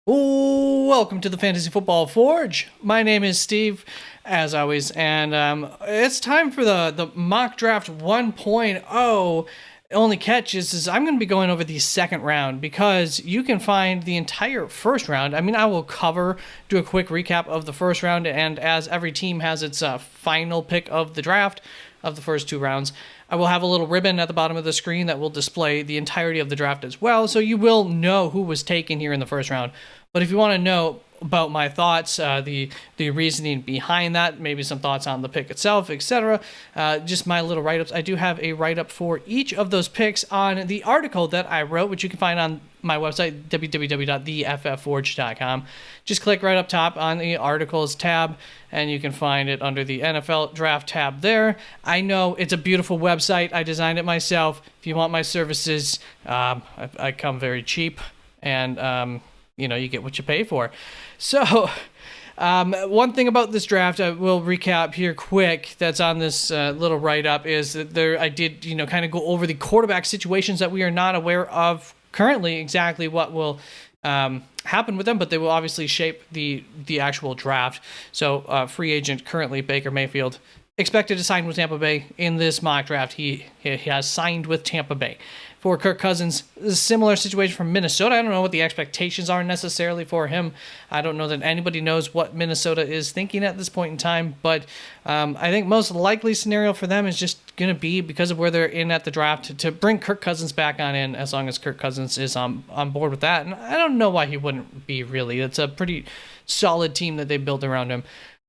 Welcome to the Fantasy Football Forge. My name is Steve, as always, and it's time for the mock draft 1.0. Only catch is I'm going to be going over the second round because you can find the entire first round. I mean, I will do a quick recap of the first round, and as every team has its final pick of the draft of the first two rounds, I will have a little ribbon at the bottom of the screen that will display the entirety of the draft as well, so you will know who was taken here in the first round. But if you want to know about my thoughts, the reasoning behind that, maybe some thoughts on the pick itself, etc., just my little write-ups. I do have a write-up for each of those picks on the article that I wrote, which you can find on my website, www.theFFforge.com. Just click right up top on the articles tab, and you can find it under the NFL draft tab there. I know it's a beautiful website. I designed it myself. If you want my services, I come very cheap, and you get what you pay for. So, one thing about this draft, I will recap here quick, that's on this little write-up, is that I did, kind of go over the quarterback situations that we are not aware of currently exactly what will happen with them, but they will obviously shape the actual draft. So, free agent currently, Baker Mayfield, expected to sign with Tampa Bay in this mock draft. He has signed with Tampa Bay. For Kirk Cousins, a similar situation from Minnesota. I don't know what the expectations are necessarily for him. I don't know that anybody knows what Minnesota is thinking at this point in time, but I think most likely scenario for them is just going to be, because of where they're in at the draft, to bring Kirk Cousins back on in, as long as Kirk Cousins is on board with that. And I don't know why he wouldn't be, really. It's a pretty solid team that they built around him.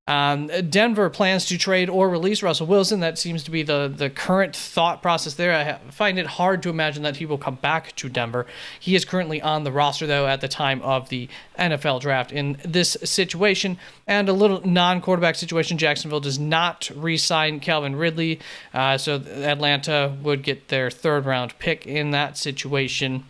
Denver plans to trade or release Russell Wilson. That seems to be the current thought process there. I find it hard to imagine that he will come back to Denver. He is currently on the roster, though, at the time of the NFL draft in this situation. And a little non-quarterback situation, Jacksonville does not re-sign Calvin Ridley, so Atlanta would get their third-round pick in that situation.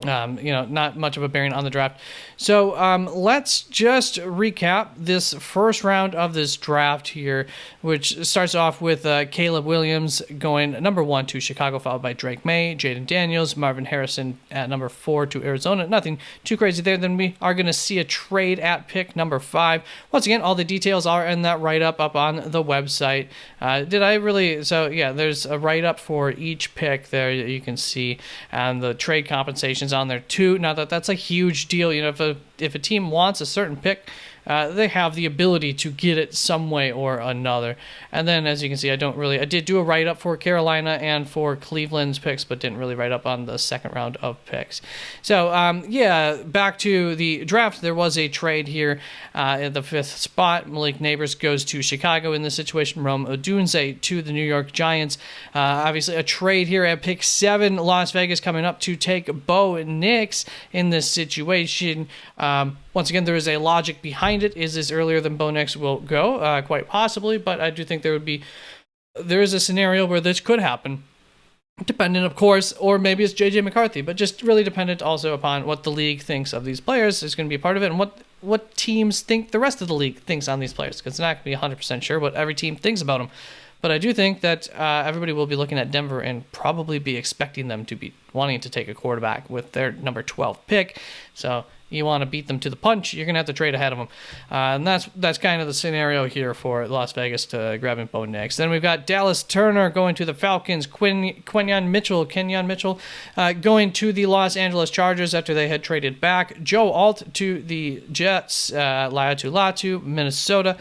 Not much of a bearing on the draft. So let's just recap this first round of this draft here, which starts off with Caleb Williams going number 1 to Chicago, followed by Drake May, Jaden Daniels, Marvin Harrison at number 4 to Arizona. Nothing too crazy there. Then we are going to see a trade at pick number 5. Once again, all the details are in that write-up up on the website. There's a write-up for each pick there that you can see, and the trade compensations on there too. Now that's a huge deal. If a team wants a certain pick, they have the ability to get it some way or another. And then, as you can see, I did do a write-up for Carolina and for Cleveland's picks, but didn't really write up on the second round of picks. So, back to the draft. There was a trade here at the 5th spot. Malik Neighbors goes to Chicago in this situation. Rome Odunze to the New York Giants. Obviously, a trade here at pick 7. Las Vegas coming up to take Bo Nix in this situation. Once again, there is a logic behind it. Is this earlier than Bo Nix will go? Quite possibly, but I do think there is a scenario where this could happen. Dependent, of course, or maybe it's J.J. McCarthy, but just really dependent also upon what the league thinks of these players is going to be a part of it, and what teams think the rest of the league thinks on these players, because it's not going to be 100% sure what every team thinks about them. But I do think that everybody will be looking at Denver and probably be expecting them to be wanting to take a quarterback with their number 12 pick. So you want to beat them to the punch, you're going to have to trade ahead of them. And that's kind of the scenario here for Las Vegas to grabbing Bo Nix. Then we've got Dallas Turner going to the Falcons, Kenyon Mitchell going to the Los Angeles Chargers after they had traded back, Joe Alt to the Jets, Latu, Minnesota.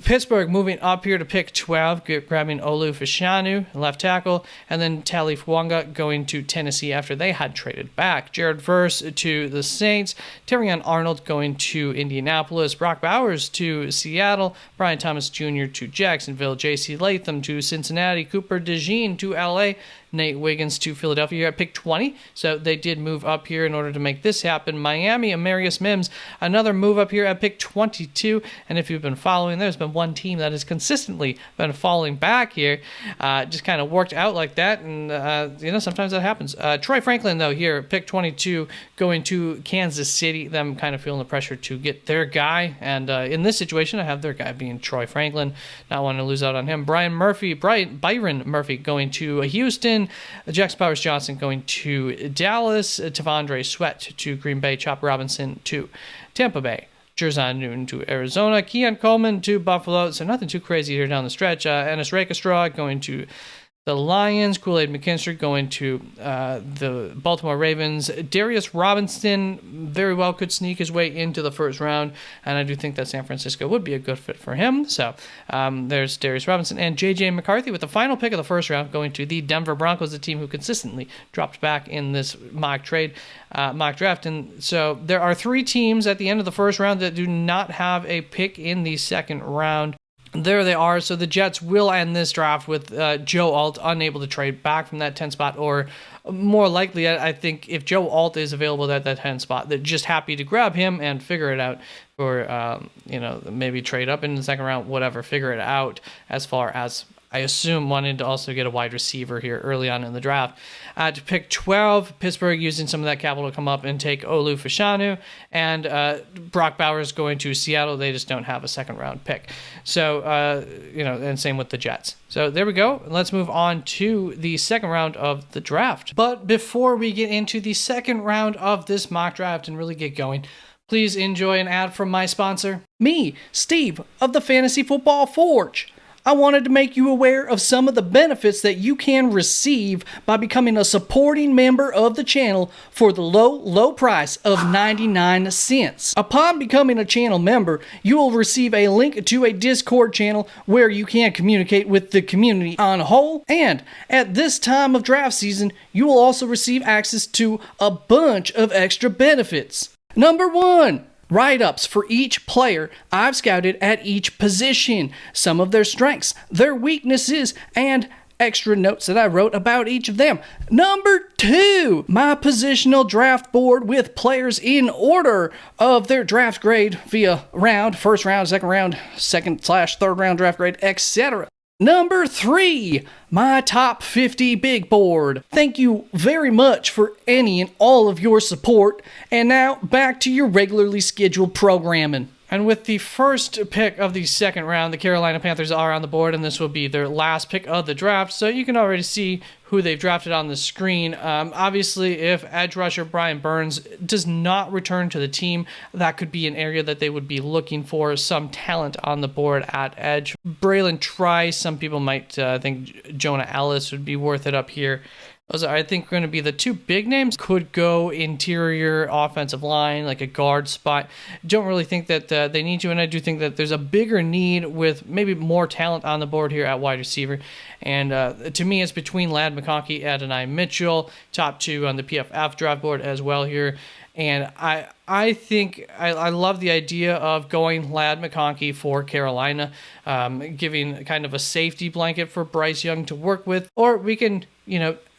Pittsburgh moving up here to pick 12, grabbing Olu Fashanu, left tackle, and then Talif Wanga going to Tennessee after they had traded back. Jared Verse to the Saints, Terrion Arnold going to Indianapolis, Brock Bowers to Seattle, Brian Thomas Jr. to Jacksonville, J.C. Latham to Cincinnati, Cooper DeJean to L.A., Nate Wiggins to Philadelphia here at pick 20. So they did move up here in order to make this happen. Miami, Amarius Mims, another move up here at pick 22. And if you've been following, there's been one team that has consistently been falling back here. Just kind of worked out like that. And, sometimes that happens. Troy Franklin, though, here at pick 22, going to Kansas City. Them kind of feeling the pressure to get their guy. And in this situation, I have their guy being Troy Franklin. Not wanting to lose out on him. Byron Murphy going to Houston. Washington, Jackson Powers-Johnson going to Dallas, Tavondre Sweat to Green Bay, Chop Robinson to Tampa Bay, Jerzon Newton to Arizona, Keon Coleman to Buffalo, so nothing too crazy here down the stretch. Ennis Rakestraw going to the Lions, Kool-Aid McKinstry going to the Baltimore Ravens. Darius Robinson very well could sneak his way into the first round, and I do think that San Francisco would be a good fit for him. So there's Darius Robinson and J.J. McCarthy with the final pick of the first round going to the Denver Broncos, the team who consistently dropped back in this mock draft. And so there are 3 teams at the end of the first round that do not have a pick in the second round. There they are. So the Jets will end this draft with Joe Alt unable to trade back from that 10 spot, or more likely, I think if Joe Alt is available at that 10 spot, they're just happy to grab him and figure it out, or maybe trade up in the second round, whatever, figure it out as far as, I assume, wanted to also get a wide receiver here early on in the draft. To pick 12, Pittsburgh using some of that capital to come up and take Olu Fashanu, and Brock Bowers going to Seattle. They just don't have a second round pick. So, and same with the Jets. So there we go. Let's move on to the second round of the draft. But before we get into the second round of this mock draft and really get going, please enjoy an ad from my sponsor, me, Steve, of the Fantasy Football Forge. I wanted to make you aware of some of the benefits that you can receive by becoming a supporting member of the channel for the low price of 99 cents. Upon becoming a channel member, you will receive a link to a Discord channel where you can communicate with the community on whole, and at this time of draft season, you will also receive access to a bunch of extra benefits. Number 1. Write-ups for each player I've scouted at each position, some of their strengths, their weaknesses, and extra notes that I wrote about each of them. Number 2, my positional draft board with players in order of their draft grade via round, first round, second round, second/third round draft grade, etc. Number 3, my top 50 big board. Thank you very much for any and all of your support. And now back to your regularly scheduled programming. And with the first pick of the second round, the Carolina Panthers are on the board, and this will be their last pick of the draft. So you can already see who they've drafted on the screen. Obviously, if edge rusher Brian Burns does not return to the team, that could be an area that they would be looking for some talent on the board at edge. Braylon Trice, some people might think Jonah Ellis would be worth it up here. Those are, I think, going to be the 2 big names. Could go interior offensive line, like a guard spot. Don't really think that they need to, and I do think that there's a bigger need with maybe more talent on the board here at wide receiver. And to me, it's between Ladd McConkey and Adonai Mitchell, top 2 on the PFF draft board as well here. And I think I love the idea of going Ladd McConkey for Carolina, giving kind of a safety blanket for Bryce Young to work with. Or we can,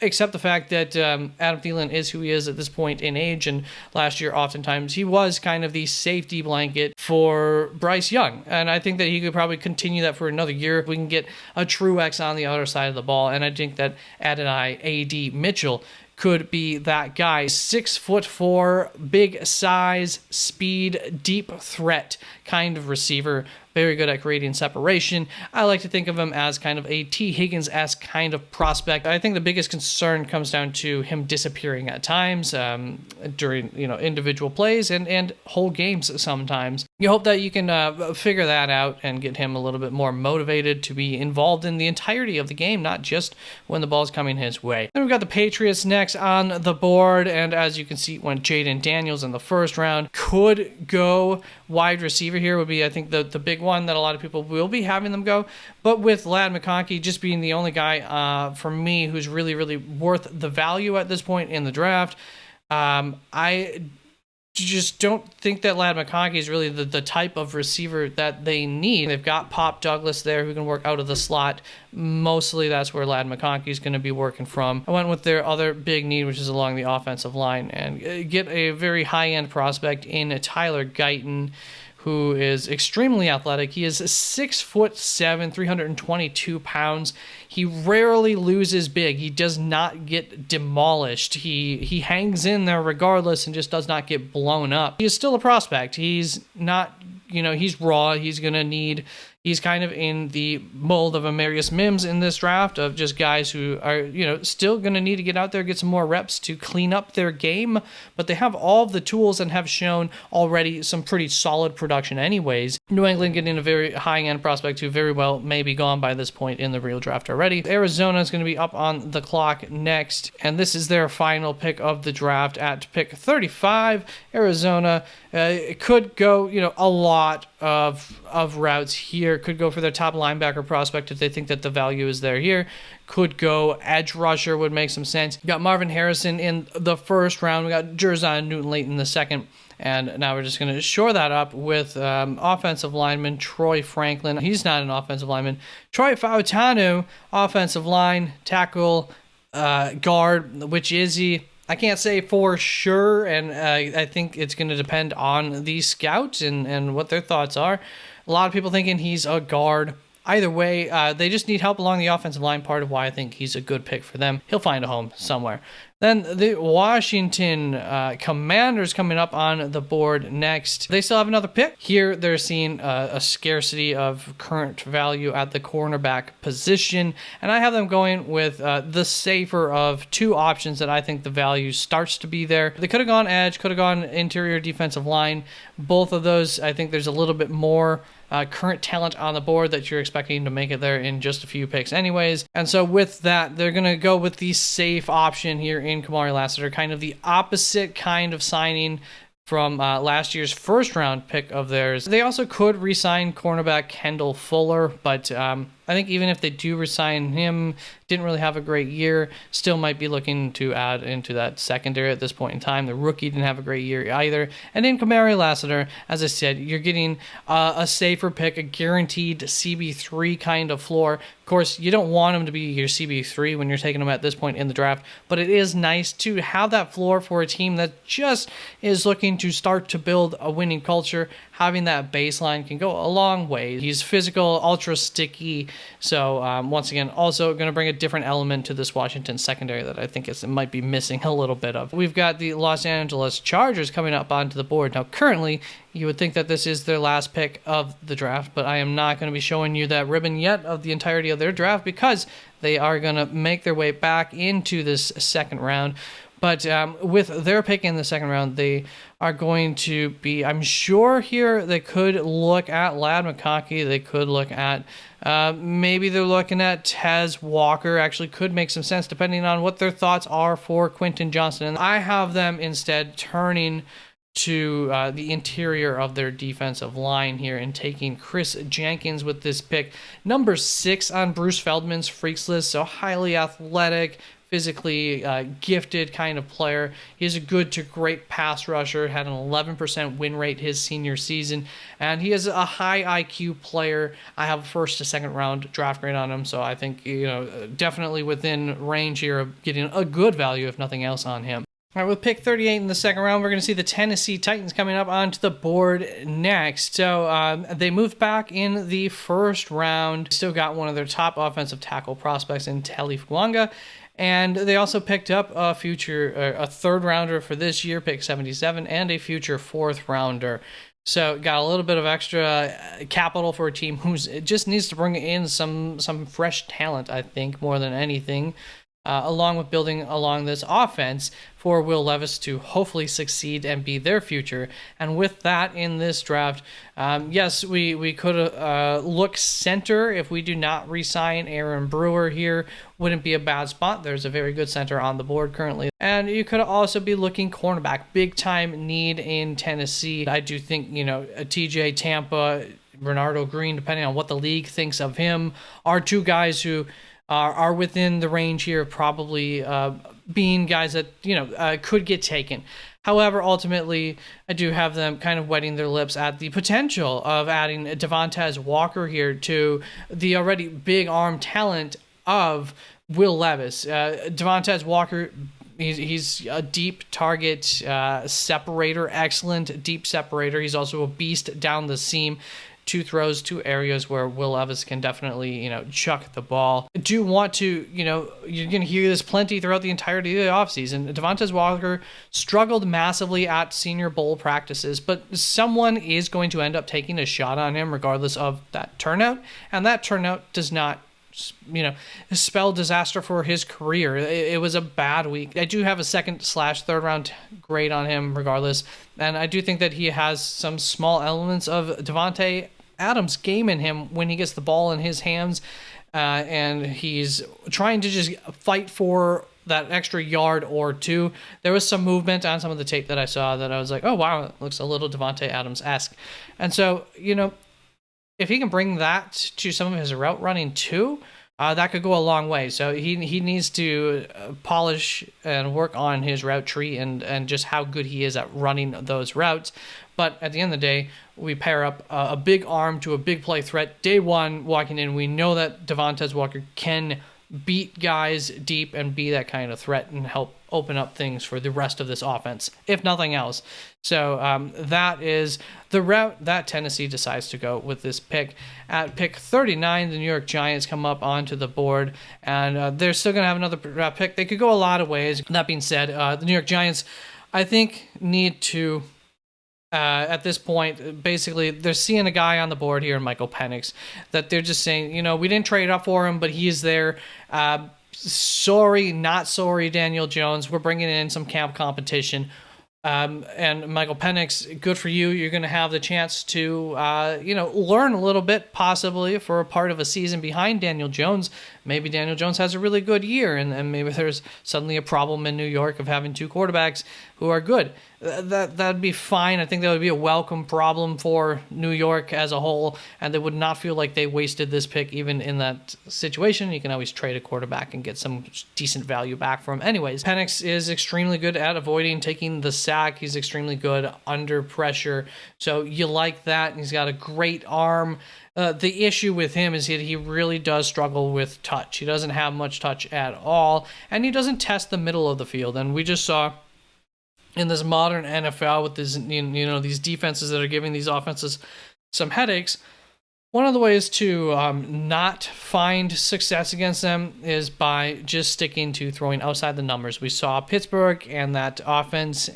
accept the fact that Adam Thielen is who he is at this point in age. And last year, oftentimes, he was kind of the safety blanket for Bryce Young. And I think that he could probably continue that for another year if we can get a true X on the other side of the ball. And I think that Adonai A.D. Mitchell could be that guy. 6'4", big size, speed, deep threat kind of receiver. Very good at creating separation. I like to think of him as kind of a T. Higgins-esque kind of prospect. I think the biggest concern comes down to him disappearing at times during individual plays and whole games sometimes. You hope that you can figure that out and get him a little bit more motivated to be involved in the entirety of the game, not just when the ball's coming his way. Then we've got the Patriots next on the board, and as you can see, when Jaden Daniels in the first round could go wide receiver here would be, I think, the big one that a lot of people will be having them go. But with Ladd McConkey just being the only guy for me who's really, really worth the value at this point in the draft, I just don't think that Ladd McConkey is really the type of receiver that they need. They've got Pop Douglas there who can work out of the slot. Mostly that's where Ladd McConkey is going to be working from. I went with their other big need, which is along the offensive line, and get a very high-end prospect in Tyler Guyton, who is extremely athletic. He is 6'7", 322 pounds. He rarely loses big. He does not get demolished. He hangs in there regardless and just does not get blown up. He is still a prospect. He's not, he's raw. He's going to need, He's kind of in the mold of a Marius Mims in this draft, of just guys who are, still going to need to get out there, get some more reps to clean up their game, but they have all of the tools and have shown already some pretty solid production anyways. New England getting a very high-end prospect who very well may be gone by this point in the real draft already. Arizona is going to be up on the clock next, and this is their final pick of the draft at pick 35. Arizona it could go, a lot of routes here. Could go for their top linebacker prospect if they think that the value is there here. Could go edge rusher, would make some sense. We got Marvin Harrison in the first round. We got Jerzon Newton late in the second. And now we're just going to shore that up with offensive lineman Troy Franklin. He's not an offensive lineman. Troy Fautanu, offensive line, tackle, guard. Which is he? I can't say for sure, and I think it's going to depend on the scouts and what their thoughts are. A lot of people thinking he's a guard. Either way, they just need help along the offensive line, part of why I think he's a good pick for them. He'll find a home somewhere. Then the Washington Commanders coming up on the board next. They still have another pick. Here they're seeing a scarcity of current value at the cornerback position, and I have them going with the safer of two options that I think the value starts to be there. They could have gone edge, could have gone interior defensive line. Both of those, I think there's a little bit more current talent on the board that you're expecting to make it there in just a few picks anyways. And so with that, they're going to go with the safe option here in Kamari Lassiter, kind of the opposite kind of signing from last year's first round pick of theirs. They also could re-sign cornerback Kendall Fuller, but I think even if they do re-sign him, didn't really have a great year, still might be looking to add into that secondary at this point in time. The rookie didn't have a great year either. And in Kamari Lassiter, as I said, you're getting a safer pick, a guaranteed CB3 kind of floor. Of course, you don't want him to be your CB3 when you're taking him at this point in the draft, but it is nice to have that floor for a team that just is looking to start to build a winning culture. Having that baseline can go a long way. He's physical, ultra sticky. So once again, also going to bring a different element to this Washington secondary that I think it might be missing a little bit of. We've got the Los Angeles Chargers coming up onto the board. Now, currently, you would think that this is their last pick of the draft, but I am not going to be showing you that ribbon yet of the entirety of their draft because they are going to make their way back into this second round. But with their pick in the second round, they are going to be, I'm sure here, they could look at Ladd McConkey. They could look at, maybe they're looking at Tez Walker. Actually could make some sense depending on what their thoughts are for Quentin Johnston. And I have them instead turning to the interior of their defensive line here and taking Chris Jenkins with this pick. Number 6 on Bruce Feldman's freaks list, so highly athletic, physically gifted kind of player. He's a good to great pass rusher, had an 11% win rate his senior season, and he is a high IQ player. I have a first to second round draft grade on him, so I think definitely within range here of getting a good value, if nothing else, on him. All right, with pick 38 in the second round, we're going to see the Tennessee Titans coming up onto the board next. So they moved back in the first round. Still got one of their top offensive tackle prospects in Teli Fuanga. And they also picked up a third rounder for this year, pick 77, and a future fourth rounder. So got a little bit of extra capital for a team who just needs to bring in some fresh talent, I think, more than anything. Along with building along this offense for Will Levis to hopefully succeed and be their future. And with that in this draft, yes, we could look center if we do not re-sign Aaron Brewer here. Wouldn't be a bad spot. There's a very good center on the board currently. And you could also be looking cornerback. Big time need in Tennessee. I do think, TJ Tampa, Bernardo Green, depending on what the league thinks of him, are two guys who are within the range here of probably being guys that could get taken. However, ultimately, I do have them kind of wetting their lips at the potential of adding Devontae Walker here to the already big arm talent of Will Levis. Devontae Walker, he's a deep target separator, excellent deep separator. He's also a beast down the seam. two throws, two areas where Will Levis can definitely, chuck the ball. I do want to, you're going to hear this plenty throughout the entirety of the offseason. Devontae Walker struggled massively at Senior Bowl practices, but someone is going to end up taking a shot on him regardless of that turnout, and that turnout does not spell disaster for his career. It was a bad week. I do have a second/third round grade on him regardless, and I do think that he has some small elements of Devontae Adams' game in him when he gets the ball in his hands, and he's trying to just fight for that extra yard or two. There was some movement on some of the tape that I saw that I was like, oh wow, it looks a little Devontae Adams-esque. And so, if he can bring that to some of his route running too, that could go a long way. So he needs to polish and work on his route tree and just how good he is at running those routes. But at the end of the day, we pair up a big arm to a big play threat. Day one, walking in, we know that Devontae Walker can beat guys deep and be that kind of threat and help open up things for the rest of this offense, if nothing else. So that is the route that Tennessee decides to go with this pick. At pick 39, the New York Giants come up onto the board, and they're still going to have another pick. They could go a lot of ways. That being said, the New York Giants, I think, need to, at this point, basically, they're seeing a guy on the board here, Michael Penix, that they're just saying, we didn't trade up for him, but he is there. Sorry, not sorry, Daniel Jones. We're bringing in some camp competition. And Michael Penix, good for you. You're going to have the chance to, learn a little bit, possibly, for a part of a season behind Daniel Jones. Maybe Daniel Jones has a really good year, and maybe there's suddenly a problem in New York of having two quarterbacks who are good. That'd be fine. I think that would be a welcome problem for New York as a whole, and they would not feel like they wasted this pick even in that situation. You can always trade a quarterback and get some decent value back from him. Anyways, Penix is extremely good at avoiding taking the sack. He's extremely good under pressure, so you like that. And he's got a great arm. The issue with him is that he really does struggle with touch. He doesn't have much touch at all, and he doesn't test the middle of the field. And we just saw in this modern NFL with this, these defenses that are giving these offenses some headaches, one of the ways to not find success against them is by just sticking to throwing outside the numbers. We saw Pittsburgh and that offense,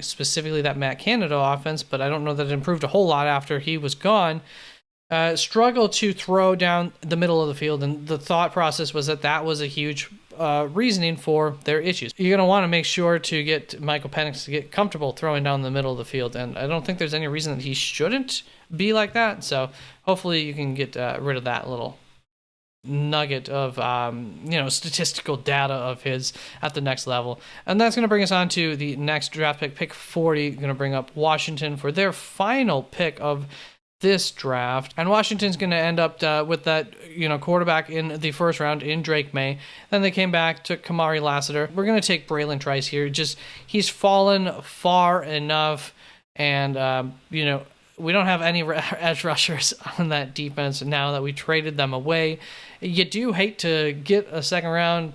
specifically that Matt Canada offense, but I don't know that it improved a whole lot after he was gone, struggle to throw down the middle of the field, and the thought process was that was a huge reasoning for their issues. You're going to want to make sure to get Michael Penix to get comfortable throwing down the middle of the field, and I don't think there's any reason that he shouldn't be like that, so hopefully you can get rid of that little nugget of statistical data of his at the next level. And that's going to bring us on to the next draft pick 40, going to bring up Washington for their final pick of this draft, and Washington's going to end up with that quarterback in the first round in Drake May. Then they came back, took Kamari Lassiter. We're going to take Braylon Trice here. Just he's fallen far enough, and we don't have any edge rushers on that defense now that we traded them away. You do hate to get a second round.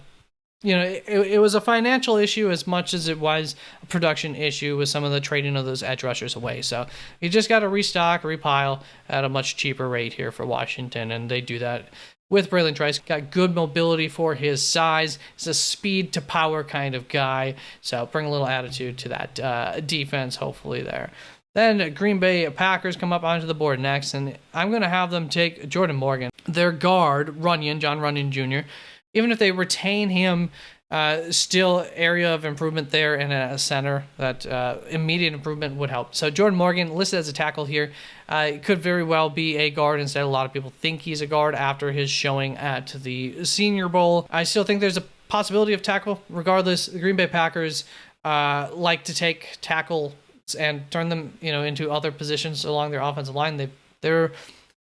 It was a financial issue as much as it was a production issue with some of the trading of those edge rushers away. So you just got to restock, repile at a much cheaper rate here for Washington, and they do that with Braylon Trice. Got good mobility for his size. He's a speed to power kind of guy, so bring a little attitude to that defense, hopefully there. Then Green Bay Packers come up onto the board next, and I'm going to have them take Jordan Morgan. Their guard, John Runyon Jr., even if they retain him, still area of improvement there and a center that immediate improvement would help. So Jordan Morgan listed as a tackle here. It could very well be a guard instead. A lot of people think he's a guard after his showing at the Senior Bowl. I still think there's a possibility of tackle. Regardless, the Green Bay Packers like to take tackles and turn them into other positions along their offensive line.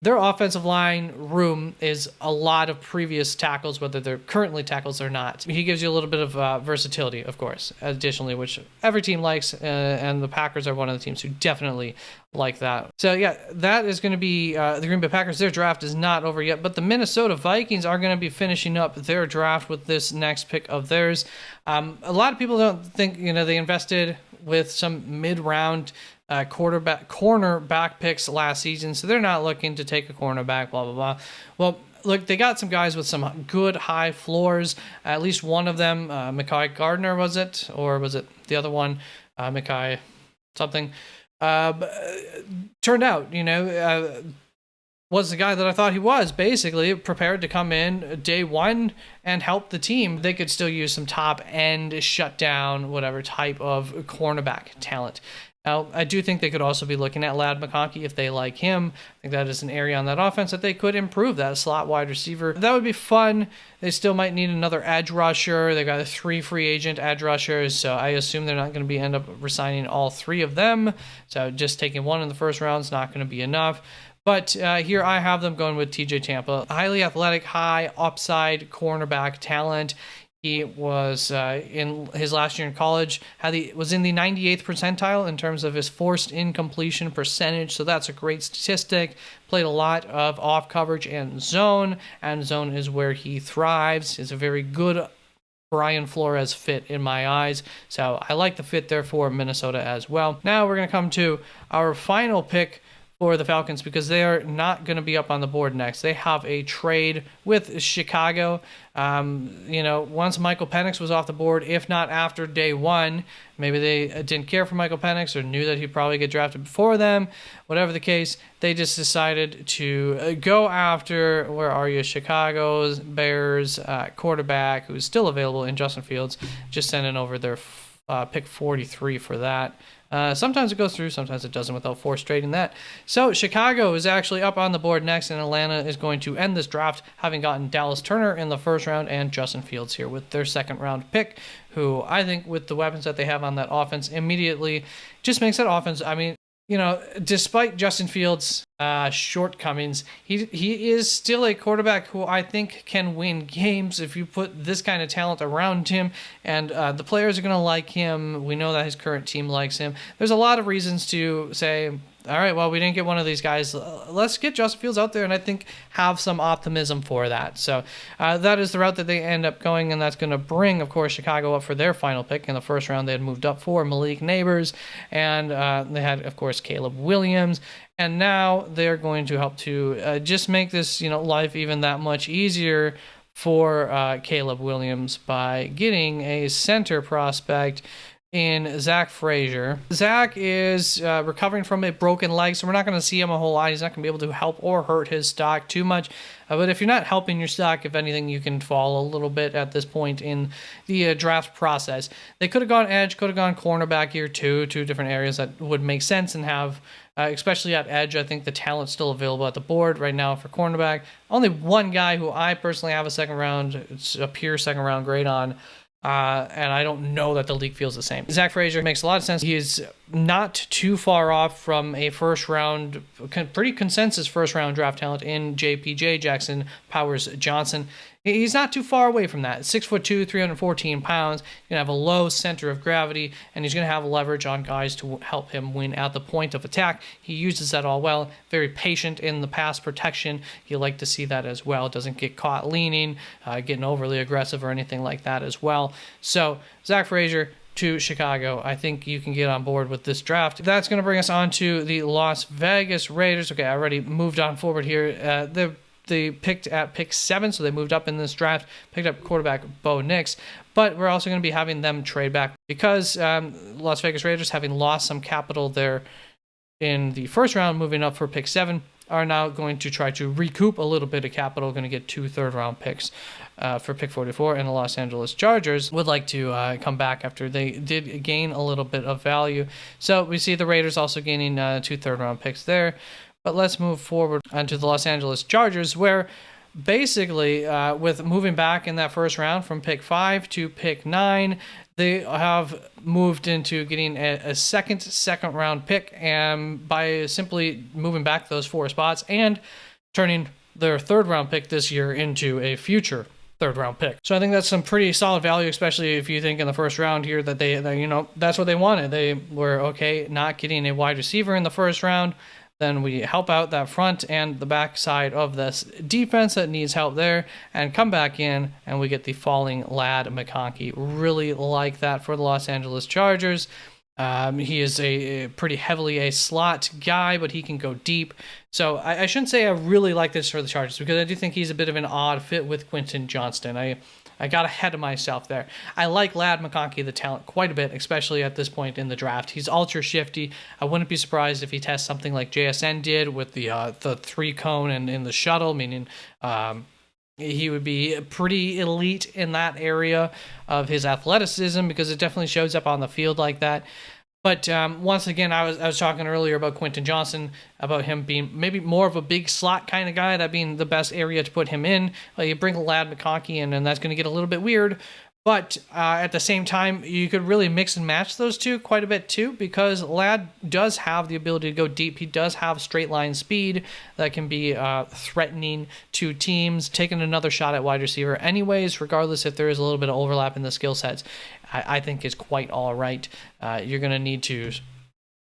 Their offensive line room is a lot of previous tackles, whether they're currently tackles or not. He gives you a little bit of versatility, of course, additionally, which every team likes, and the Packers are one of the teams who definitely like that. So, yeah, that is going to be the Green Bay Packers. Their draft is not over yet, but the Minnesota Vikings are going to be finishing up their draft with this next pick of theirs. A lot of people don't think, they invested with some mid-round cornerback picks last season, so they're not looking to take a cornerback, blah, blah, blah. Well, look, they got some guys with some good high floors. At least one of them, Mekhi Gardner, was it? Or was it the other one, Mekhi something? Turned out, was the guy that I thought he was, basically prepared to come in day one and help the team. They could still use some top end, shut down, whatever type of cornerback talent. Now, I do think they could also be looking at Ladd McConkey if they like him. I think that is an area on that offense that they could improve, that slot wide receiver. That would be fun. They still might need another edge rusher. They've got 3 free agent edge rushers, so I assume they're not going to end up resigning all 3 of them. So just taking one in the first round is not going to be enough. But here I have them going with TJ Tampa. Highly athletic, high upside cornerback talent. He was in his last year in college, was in the 98th percentile in terms of his forced incompletion percentage, so that's a great statistic. Played a lot of off coverage and zone is where he thrives. Is a very good Brian Flores fit in my eyes, so I like the fit there for Minnesota as well. Now we're going to come to our final pick for the Falcons, because they are not going to be up on the board next. They have a trade with Chicago. Once Michael Penix was off the board, if not after day one, maybe they didn't care for Michael Penix or knew that he'd probably get drafted before them. Whatever the case, they just decided to go after, where are you, Chicago's Bears quarterback, who's still available in Justin Fields, just sending over their pick 43 for that. Sometimes it goes through, sometimes it doesn't, without frustrating that. So Chicago is actually up on the board next, and Atlanta is going to end this draft having gotten Dallas Turner in the first round and Justin Fields here with their second round pick, who I think with the weapons that they have on that offense immediately just makes that offense, despite Justin Fields' shortcomings, he is still a quarterback who I think can win games if you put this kind of talent around him, and the players are going to like him. We know that his current team likes him. There's a lot of reasons to say, all right, well, we didn't get one of these guys. Let's get Justin Fields out there, and I think have some optimism for that. So that is the route that they end up going, and that's going to bring, of course, Chicago up for their final pick. In the first round, they had moved up for Malik Neighbors, and they had, of course, Caleb Williams. And now they're going to help to just make this, life even that much easier for Caleb Williams by getting a center prospect in Zach Frazier. Zach is recovering from a broken leg, so we're not going to see him a whole lot. He's not going to be able to help or hurt his stock too much. But if you're not helping your stock, if anything, you can fall a little bit at this point in the draft process. They could have gone edge, could have gone cornerback here too, 2 different areas that would make sense and have, especially at edge, I think the talent's still available at the board right now for cornerback. Only one guy who I personally have a pure second round grade on, and I don't know that the league feels the same. Zach Frazier makes a lot of sense. He is not too far off from a pretty consensus first round draft talent in JPJ, Jackson Powers Johnson. He's not too far away from that. 6'2", 314 pounds. He's going to have a low center of gravity, and he's going to have leverage on guys to help him win at the point of attack. He uses that all well. Very patient in the pass protection. You like to see that as well. Doesn't get caught leaning, getting overly aggressive or anything like that as well. So Zach Frazier to Chicago, I think you can get on board with this draft. That's going to bring us on to the Las Vegas Raiders. Okay, I already moved on forward here. They picked at pick 7, so they moved up in this draft, picked up quarterback Bo Nix. But we're also going to be having them trade back because Las Vegas Raiders, having lost some capital there in the first round, moving up for pick 7, are now going to try to recoup a little bit of capital, going to get 2 third-round picks for pick 44, and the Los Angeles Chargers would like to come back after they did gain a little bit of value. So we see the Raiders also gaining 2 third-round picks there. But let's move forward onto the Los Angeles Chargers, where basically with moving back in that first round from pick 5 to pick 9, they have moved into getting a second round pick, and by simply moving back those 4 spots and turning their third round pick this year into a future third round pick. So I think that's some pretty solid value, especially if you think in the first round here that they that's what they wanted. They were okay not getting a wide receiver in the first round. Then we help out that front and the back side of this defense that needs help there, and come back in, and we get the falling Ladd McConkey. Really like that for the Los Angeles Chargers. He is a pretty heavily a slot guy, but he can go deep. So I shouldn't say I really like this for the Chargers, because I do think he's a bit of an odd fit with Quentin Johnston. I got ahead of myself there. I like Ladd McConkey, the talent, quite a bit, especially at this point in the draft. He's ultra shifty. I wouldn't be surprised if he tests something like JSN did with the 3-cone and in the shuttle, meaning he would be pretty elite in that area of his athleticism, because it definitely shows up on the field like that. But once again, I was talking earlier about Quentin Johnson, about him being maybe more of a big slot kind of guy, that being the best area to put him in. You bring Ladd McConkey in, and that's going to get a little bit weird. But at the same time, you could really mix and match those two quite a bit too, because Ladd does have the ability to go deep. He does have straight line speed that can be threatening to teams. Taking another shot at wide receiver anyways, regardless if there is a little bit of overlap in the skill sets, I think is quite all right. You're going to need to...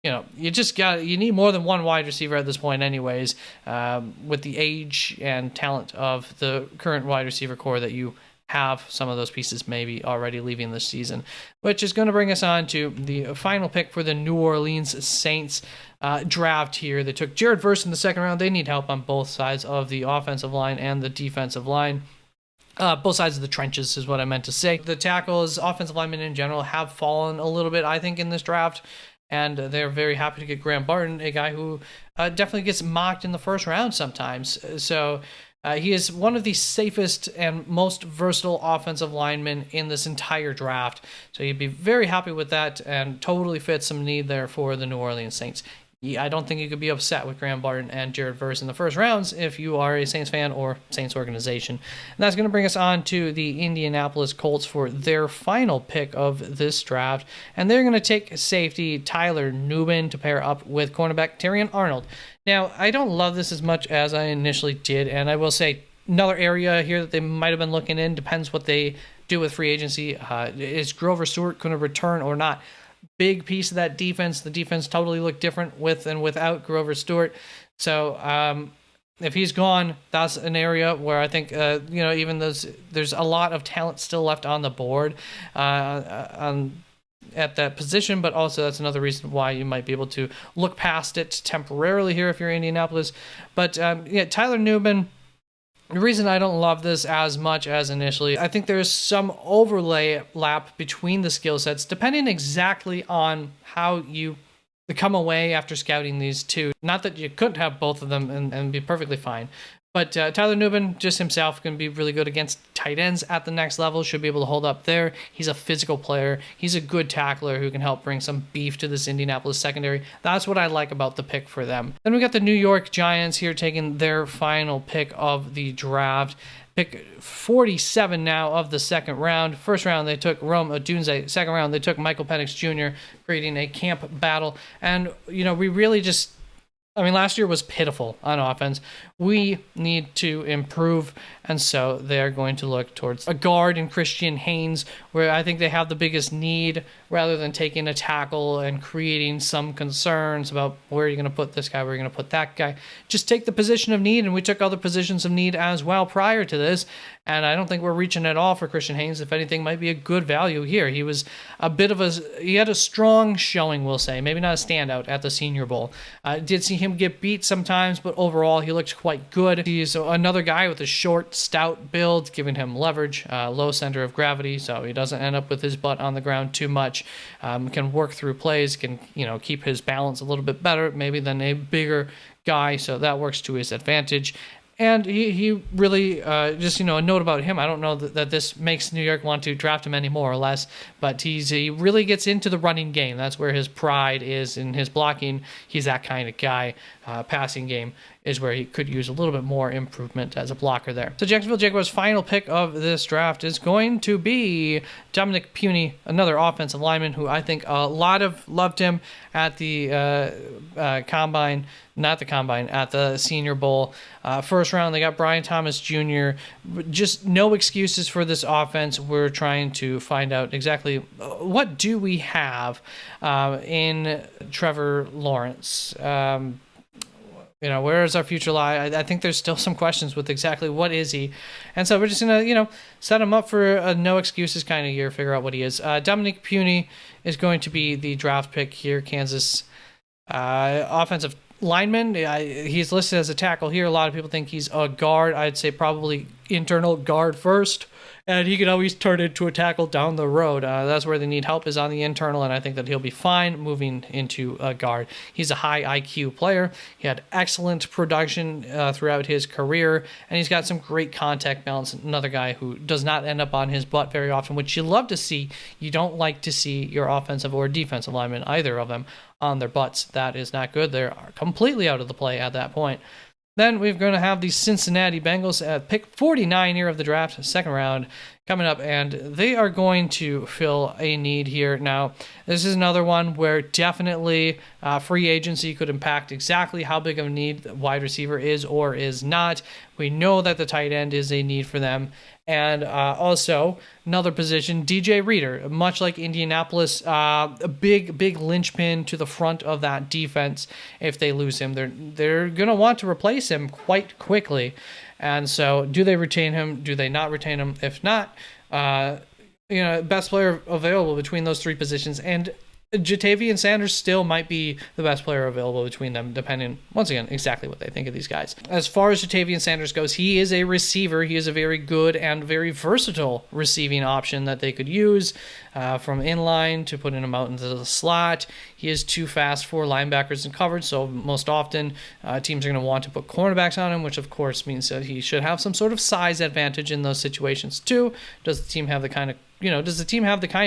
you need more than one wide receiver at this point anyways, with the age and talent of the current wide receiver core that you have. Some of those pieces maybe already leaving this season, which is going to bring us on to the final pick for the New Orleans Saints draft here. They took Jared Verse in the second round. They need help on both sides of the offensive line and the defensive line. Both sides of the trenches is what I meant to say. The tackles, offensive linemen in general, have fallen a little bit, I think, in this draft, and they're very happy to get Graham Barton, a guy who definitely gets mocked in the first round sometimes. So he is one of the safest and most versatile offensive linemen in this entire draft. So you'd be very happy with that, and totally fits some need there for the New Orleans Saints. I don't think you could be upset with Graham Barton and Jared Verse in the first rounds if you are a Saints fan or Saints organization. And that's going to bring us on to the Indianapolis Colts for their final pick of this draft. And they're going to take safety Tyler Nubin to pair up with cornerback Terrion Arnold. Now, I don't love this as much as I initially did, and I will say another area here that they might have been looking in, depends what they do with free agency. Is Grover Stewart going to return or not? Big piece of that defense. The defense totally looked different with and without Grover Stewart. So if he's gone, that's an area where I think even there's a lot of talent still left on the board at that position, but also that's another reason why you might be able to look past it temporarily here if you're Indianapolis. But Tyler Nubin. The reason I don't love this as much as initially, I think there's some overlap between the skill sets, depending exactly on how you come away after scouting these two. Not that you couldn't have both of them and be perfectly fine. But Tyler Nubin, just himself, can be really good against tight ends at the next level, should be able to hold up there. He's a physical player. He's a good tackler who can help bring some beef to this Indianapolis secondary. That's what I like about the pick for them. Then we got the New York Giants here taking their final pick of the draft. Pick 47 now of the second round. First round, they took Rome Odunze. Second round, they took Michael Penix Jr., creating a camp battle. And, we really just... last year was pitiful on offense. We need to improve, and so they're going to look towards a guard in Christian Haynes, where I think they have the biggest need, rather than taking a tackle and creating some concerns about where you're going to put this guy, where you're going to put that guy. Just take the position of need, and we took other positions of need as well prior to this, and I don't think we're reaching at all for Christian Haynes. If anything, might be a good value here. He was he had a strong showing, we'll say, maybe not a standout at the Senior Bowl. Did see him get beat sometimes, but overall he looked quite good. He's another guy with a short, stout build, giving him leverage, low center of gravity, so he doesn't end up with his butt on the ground too much. Can work through plays, can keep his balance a little bit better maybe than a bigger guy, so that works to his advantage. And he really, just, a note about him, I don't know that this makes New York want to draft him any more or less, but he really gets into the running game. That's where his pride is in his blocking. He's that kind of guy. Passing game is where he could use a little bit more improvement as a blocker there. So Jacksonville Jaguars' final pick of this draft is going to be Dominic Puny, another offensive lineman who I think a lot of loved him at the combine, not the combine, at the Senior Bowl. First round, they got Brian Thomas Jr. Just no excuses for this offense. We're trying to find out exactly what do we have in Trevor Lawrence. Where does our future lie? I think there's still some questions with exactly what is he. And so we're just going to, set him up for a no excuses kind of year, figure out what he is. Dominic Puny is going to be the draft pick here, Kansas offensive lineman. He's listed as a tackle here. A lot of people think he's a guard. I'd say probably internal guard first. And he can always turn into a tackle down the road. That's where they need help, is on the internal, and I think that he'll be fine moving into a guard. He's a high IQ player. He had excellent production throughout his career, and he's got some great contact balance. Another guy who does not end up on his butt very often, which you love to see. You don't like to see your offensive or defensive linemen, either of them, on their butts. That is not good. They're completely out of the play at that point. Then we're going to have the Cincinnati Bengals at pick 49 here of the draft, second round, coming up, and they are going to fill a need here. Now, this is another one where definitely free agency could impact exactly how big of a need the wide receiver is or is not. We know that the tight end is a need for them. And also, another position, DJ Reader, much like Indianapolis, a big linchpin to the front of that defense. If they lose him, they're going to want to replace him quite quickly. And so, do they retain him? Do they not retain him? If not, best player available between those three positions. And Jatavian Sanders still might be the best player available between them, depending, once again, exactly what they think of these guys. As far as Jatavian Sanders goes, he is a receiver. He is a very good and very versatile receiving option that they could use from inline to putting him out into the slot. He is too fast for linebackers in coverage, so most often teams are going to want to put cornerbacks on him, which of course means that he should have some sort of size advantage in those situations too. Does the team have the kind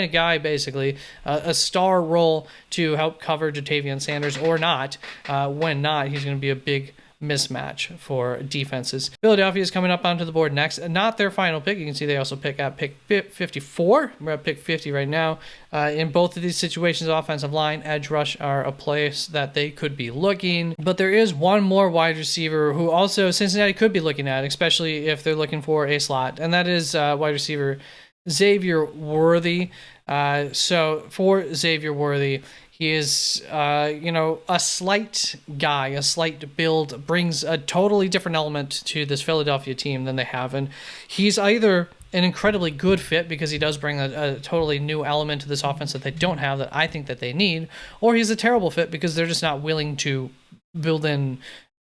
of guy, basically, a star role to help cover Jatavian Sanders or not? When not, he's going to be a big mismatch for defenses. Philadelphia is coming up onto the board next. Not their final pick. You can see they also pick at pick 54. We're at pick 50 right now. In both of these situations, offensive line, edge rush are a place that they could be looking. But there is one more wide receiver who also Cincinnati could be looking at, especially if they're looking for a slot, and that is wide receiver Xavier Worthy. So for Xavier Worthy, he is, a slight guy, a slight build, brings a totally different element to this Philadelphia team than they have. And he's either an incredibly good fit because he does bring a totally new element to this offense that they don't have that I think that they need, or he's a terrible fit because they're just not willing to build in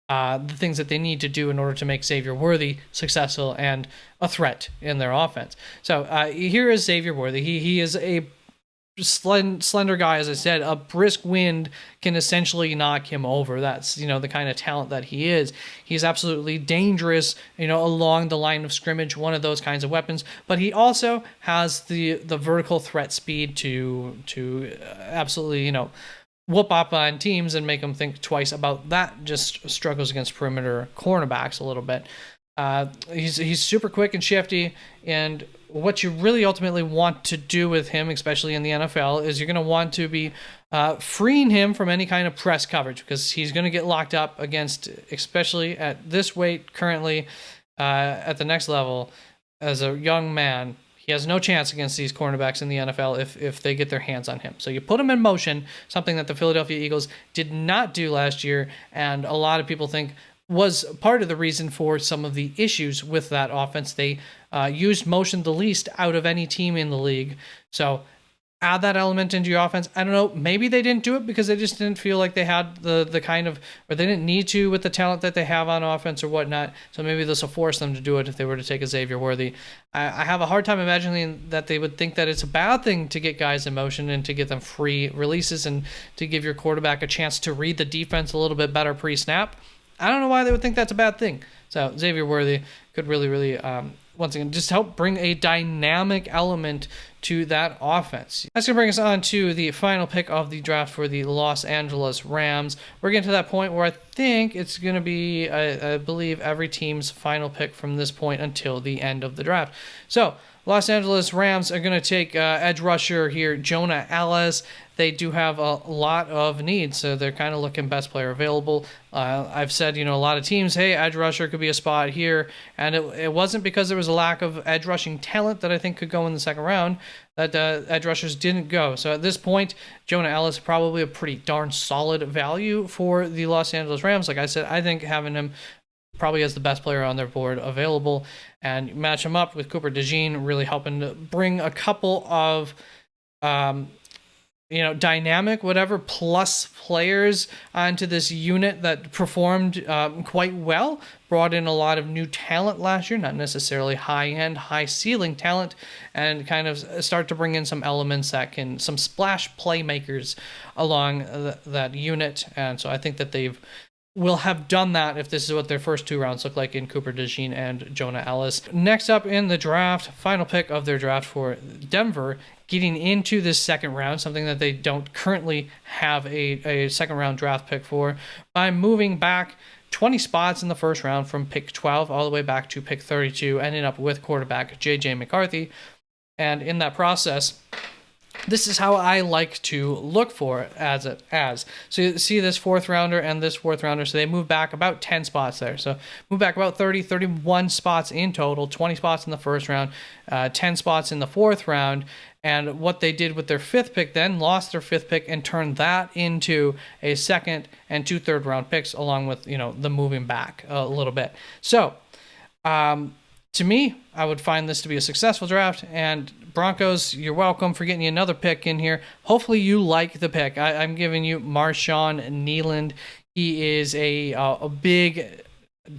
the things that they need to do in order to make Xavier Worthy successful and a threat in their offense. So here is Xavier Worthy. He is a slender guy, as I said. A brisk wind can essentially knock him over. That's the kind of talent that he is. He's absolutely dangerous, along the line of scrimmage, one of those kinds of weapons. But he also has the vertical threat speed to absolutely whoop up on teams and make them think twice about that. Just struggles against perimeter cornerbacks a little bit. He's super quick and shifty, and what you really ultimately want to do with him, especially in the NFL, is you're going to want to be freeing him from any kind of press coverage, because he's going to get locked up against, especially at this weight currently, at the next level, as a young man. He has no chance against these cornerbacks in the NFL if they get their hands on him. So you put him in motion, something that the Philadelphia Eagles did not do last year, and a lot of people think was part of the reason for some of the issues with that offense. They used motion the least out of any team in the league. So add that element into your offense. I don't know, maybe they didn't do it because they just didn't feel like they had the kind of, or they didn't need to with the talent that they have on offense or whatnot. So maybe this will force them to do it if they were to take a Xavier Worthy. I have a hard time imagining that they would think that it's a bad thing to get guys in motion and to get them free releases and to give your quarterback a chance to read the defense a little bit better pre-snap. I don't know why they would think that's a bad thing. So Xavier Worthy could really, once again, just help bring a dynamic element to that offense. That's going to bring us on to the final pick of the draft for the Los Angeles Rams. We're getting to that point where I think it's going to be, I believe, every team's final pick from this point until the end of the draft. So Los Angeles Rams are going to take edge rusher here, Jonah Ellis. They do have a lot of needs, so they're kind of looking best player available. I've said, a lot of teams, hey, edge rusher could be a spot here, and it wasn't because there was a lack of edge rushing talent that I think could go in the second round that edge rushers didn't go. So at this point, Jonah Ellis is probably a pretty darn solid value for the Los Angeles Rams. Like I said, I think having him probably as the best player on their board available, and match him up with Cooper DeJean, really helping to bring a couple of dynamic whatever plus players onto this unit that performed quite well, brought in a lot of new talent last year, not necessarily high-end, high-ceiling talent, and kind of start to bring in some elements that can, some splash playmakers along that unit. And so I think that will have done that if this is what their first 2 rounds look like in Cooper DeJean and Jonah Ellis. Next up in the draft, final pick of their draft for Denver, getting into this second round, something that they don't currently have a second round draft pick for, by moving back 20 spots in the first round from pick 12 all the way back to pick 32, ending up with quarterback J.J. McCarthy. And in that process, this is how I like to look for it as. So you see this 4th rounder and this 4th rounder. So they move back about 10 spots there. So move back about 31 spots in total, 20 spots in the first round, 10 spots in the 4th round. And what they did with their 5th pick then, lost their 5th pick and turned that into a 2nd and 2 third round picks, along with, the moving back a little bit. So, to me, I would find this to be a successful draft, and Broncos, you're welcome for getting you another pick in here. Hopefully you like the pick. I'm giving you Marshawn Kneeland. He is a big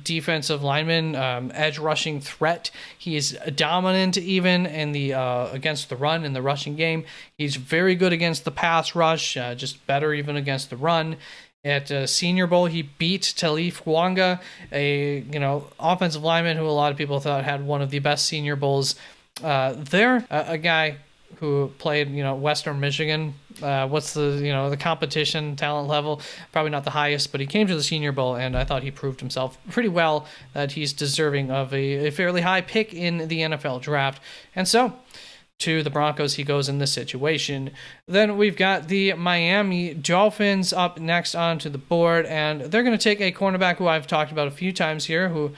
defensive lineman, edge rushing threat. He is dominant even in the against the run in the rushing game. He's very good against the pass rush, just better even against the run. At Senior Bowl, he beat Talif Wanga, a offensive lineman who a lot of people thought had one of the best Senior Bowls there. A guy who played Western Michigan. What's the competition talent level? Probably not the highest, but he came to the Senior Bowl, and I thought he proved himself pretty well that he's deserving of a fairly high pick in the NFL draft. And so, to the Broncos he goes in this situation. Then we've got the Miami Dolphins up next onto the board, and they're going to take a cornerback who I've talked about a few times here, who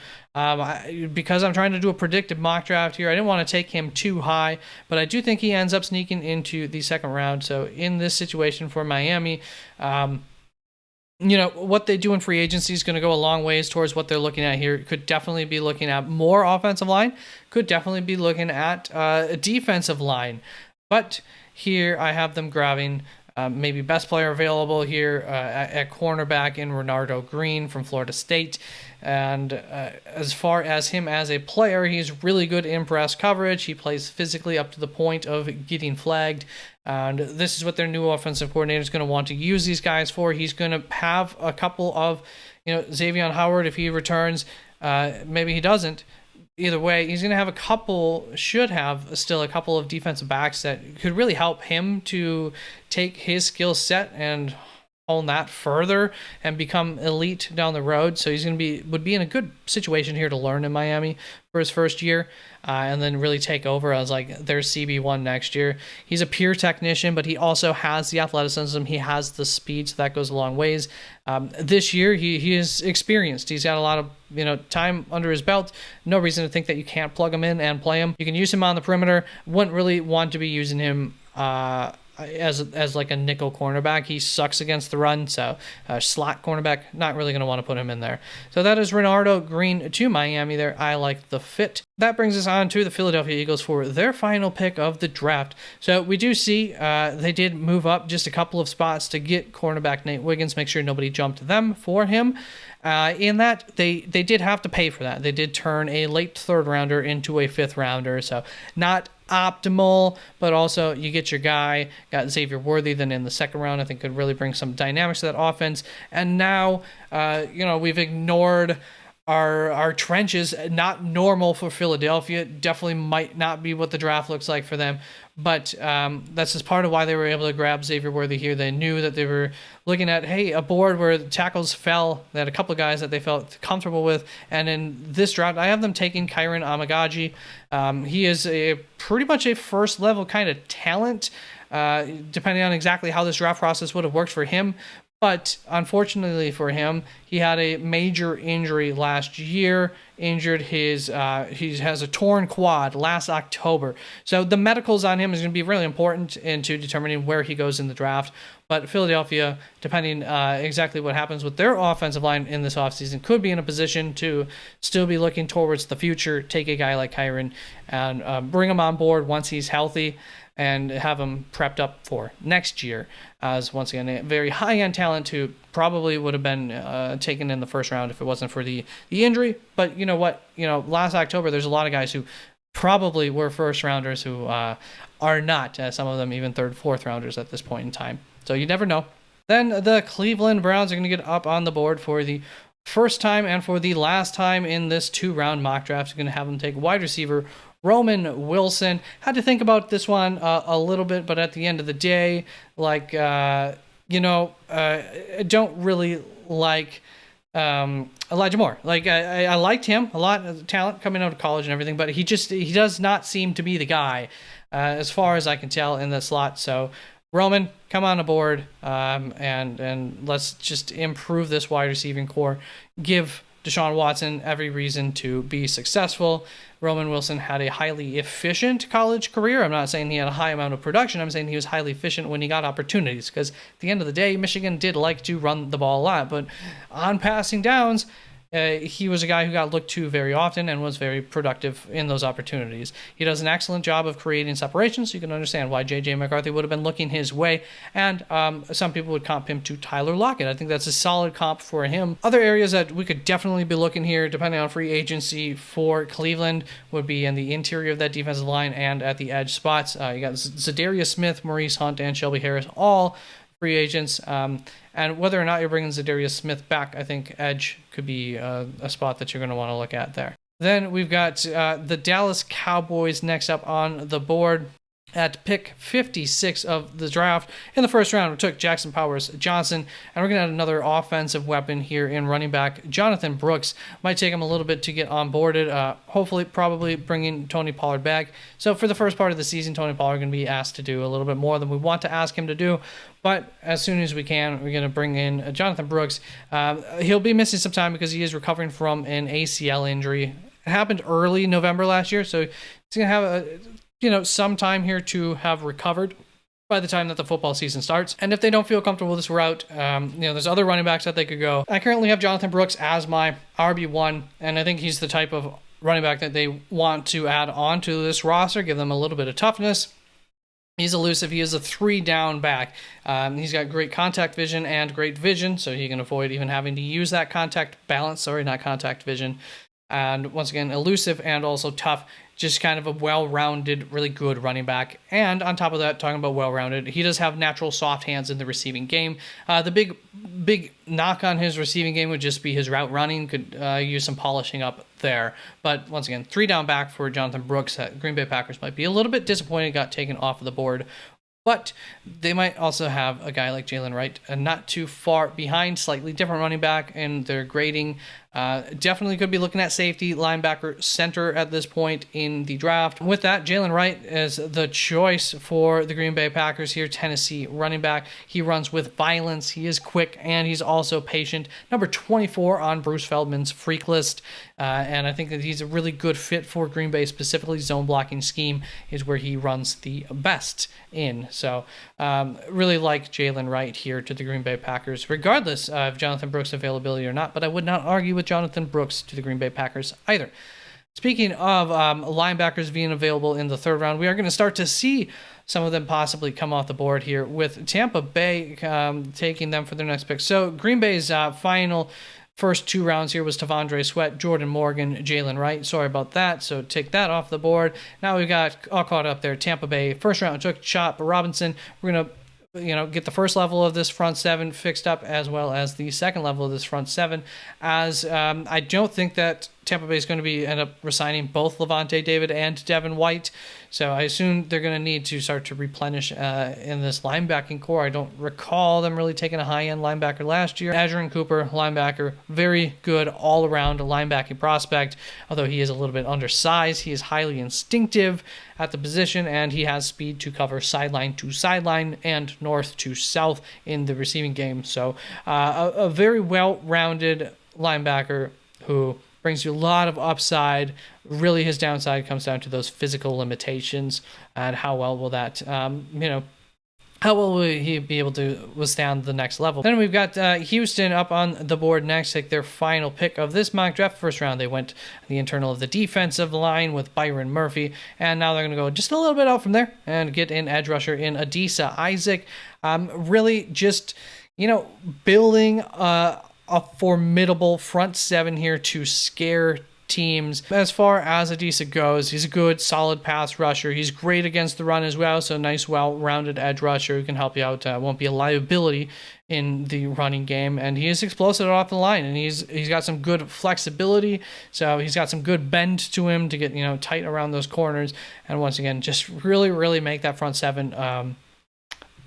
because I'm trying to do a predictive mock draft here, I didn't want to take him too high, but I do think he ends up sneaking into the second round. So in this situation for Miami, what they do in free agency is going to go a long ways towards what they're looking at here. Could definitely be looking at more offensive line, could definitely be looking at a defensive line. But here I have them grabbing maybe best player available here at cornerback in Renardo Green from Florida State. And as far as him as a player, he's really good in press coverage. He plays physically up to the point of getting flagged. And this is what their new offensive coordinator is going to want to use these guys for. He's going to have a couple of, Xavier Howard, if he returns, maybe he doesn't. Either way, he's going to have should have still a couple of defensive backs that could really help him to take his skill set and hone that further and become elite down the road. So he's would be in a good situation here to learn in Miami for his first year, and then really take over as their CB1 next year. He's a pure technician, but he also has the athleticism. He has the speed, so that goes a long ways. This year, he is experienced. He's got a lot of time under his belt. No reason to think that you can't plug him in and play him. You can use him on the perimeter. Wouldn't really want to be using him as like a nickel cornerback. He sucks against the run, so slot cornerback, not really going to want to put him in there. So that is Renardo Green to Miami there. I like the fit. That brings us on to the Philadelphia Eagles for their final pick of the draft. So we do see they did move up just a couple of spots to get cornerback Nate Wiggins, make sure nobody jumped them for him. In that, they did have to pay for that. They did turn a late 3rd rounder into a 5th rounder, so not optimal, but also you get your guy, got Xavier Worthy then in the 2nd round. I think could really bring some dynamics to that offense. And now, we've ignored our trenches, not normal for Philadelphia. Definitely might not be what the draft looks like for them. But that's just part of why they were able to grab Xavier Worthy here. They knew that they were looking at, hey, a board where the tackles fell. They had a couple of guys that they felt comfortable with. And in this draft, I have them taking Kyron Amagaji. He is pretty much a first-level kind of talent, depending on exactly how this draft process would have worked for him. But unfortunately for him, he had a major injury last year. Injured his, he has a torn quad last October. So the medicals on him is going to be really important into determining where he goes in the draft. But Philadelphia, depending exactly what happens with their offensive line in this offseason, could be in a position to still be looking towards the future, take a guy like Kyron and bring him on board once he's healthy, and have him prepped up for next year as, once again, a very high-end talent who probably would have been taken in the first round if it wasn't for the injury. But you know what? Last October, there's a lot of guys who probably were first-rounders who are not, some of them even third, fourth-rounders at this point in time. So you never know. Then the Cleveland Browns are going to get up on the board for the first time and for the last time in this 2-round mock draft. You're going to have them take wide receiver Roman Wilson. Had to think about this one a little bit, but at the end of the day, I don't really like Elijah Moore. I liked him a lot, of talent coming out of college and everything, but he does not seem to be the guy, as far as I can tell, in the slot. So Roman, come on aboard, and let's just improve this wide receiving core. Give Deshaun Watson every reason to be successful. Roman Wilson had a highly efficient college career. I'm not saying he had a high amount of production. I'm saying he was highly efficient when he got opportunities, because at the end of the day, Michigan did like to run the ball a lot, but on passing downs, he was a guy who got looked to very often and was very productive in those opportunities. He does an excellent job of creating separation, so you can understand why J.J. McCarthy would have been looking his way, and some people would comp him to Tyler Lockett. I think that's a solid comp for him. Other areas that we could definitely be looking here, depending on free agency for Cleveland, would be in the interior of that defensive line and at the edge spots. You got Zadarius Smith, Maurice Hunt, and Shelby Harris, all free agents. And whether or not you're bringing Zadarius Smith back, I think edge could be a spot that you're going to want to look at there. Then we've got the Dallas Cowboys next up on the board. At pick 56 of the draft, in the first round, we took Jackson Powers Johnson, and we're going to add another offensive weapon here in running back. Jonathan Brooks. Might take him a little bit to get onboarded. Hopefully, probably bringing Tony Pollard back. So for the first part of the season, Tony Pollard going to be asked to do a little bit more than we want to ask him to do. But as soon as we can, we're going to bring in Jonathan Brooks. He'll be missing some time because he is recovering from an ACL injury. It happened early November last year, so he's going to have some time here to have recovered by the time that the football season starts. And if they don't feel comfortable with this route, there's other running backs that they could go. I currently have Jonathan Brooks as my RB1, and I think he's the type of running back that they want to add on to this roster, give them a little bit of toughness. He's elusive. He is a 3-down back. He's got great contact vision and great vision, so he can avoid even having to use that contact vision. And once again, elusive and also tough. Just kind of a well-rounded, really good running back. And on top of that, talking about well-rounded, he does have natural soft hands in the receiving game. The big knock on his receiving game would just be his route running. Could use some polishing up there. But once again, 3-down back for Jonathan Brooks. Green Bay Packers might be a little bit disappointed got taken off of the board. But they might also have a guy like Jalen Wright, not too far behind, slightly different running back in their grading. Definitely could be looking at safety, linebacker, center at this point in the draft. With that, Jalen Wright is the choice for the Green Bay Packers here. Tennessee running back. He runs with violence. He is quick, and he's also patient. Number 24 on Bruce Feldman's freak list. And I think that he's a really good fit for Green Bay, specifically zone blocking scheme is where he runs the best in. So really like Jalen Wright here to the Green Bay Packers, regardless of Jonathan Brooks' availability or not. But I would not argue with Jonathan Brooks to the Green Bay Packers either. Speaking of linebackers being available in the third round, we are going to start to see some of them possibly come off the board here, with Tampa Bay taking them for their next pick. So Green Bay's final first 2 rounds here was Tavondre Sweat, Jordan Morgan, Jalen Wright. Sorry about that. So take that off the board. Now we've got all caught up there. Tampa Bay first round took Chop Robinson. We're going to get the first level of this front seven fixed up, as well as the second level of this front seven, as I don't think that Tampa Bay is going to end up resigning both Levante David and Devin White. So I assume they're going to need to start to replenish in this linebacking core. I don't recall them really taking a high-end linebacker last year. Adrian Cooper, linebacker, very good all-around linebacking prospect. Although he is a little bit undersized, he is highly instinctive at the position, and he has speed to cover sideline to sideline and north to south in the receiving game. So a very well-rounded linebacker who brings you a lot of upside. Really, his downside comes down to those physical limitations and how well will that, how well will he be able to withstand the next level? Then we've got Houston up on the board next, take their final pick of this mock draft. First round, they went the internal of the defensive line with Byron Murphy, and now they're going to go just a little bit out from there and get an edge rusher in Adisa Isaac. Really just, building a formidable front seven here to scare teams. As far as Adisa goes, he's a good, solid pass rusher. He's great against the run as well, so a nice, well-rounded edge rusher who can help you out. Won't be a liability in the running game, and he is explosive off the line, and he's got some good flexibility, so he's got some good bend to him to get tight around those corners, and once again, just really, really make that front seven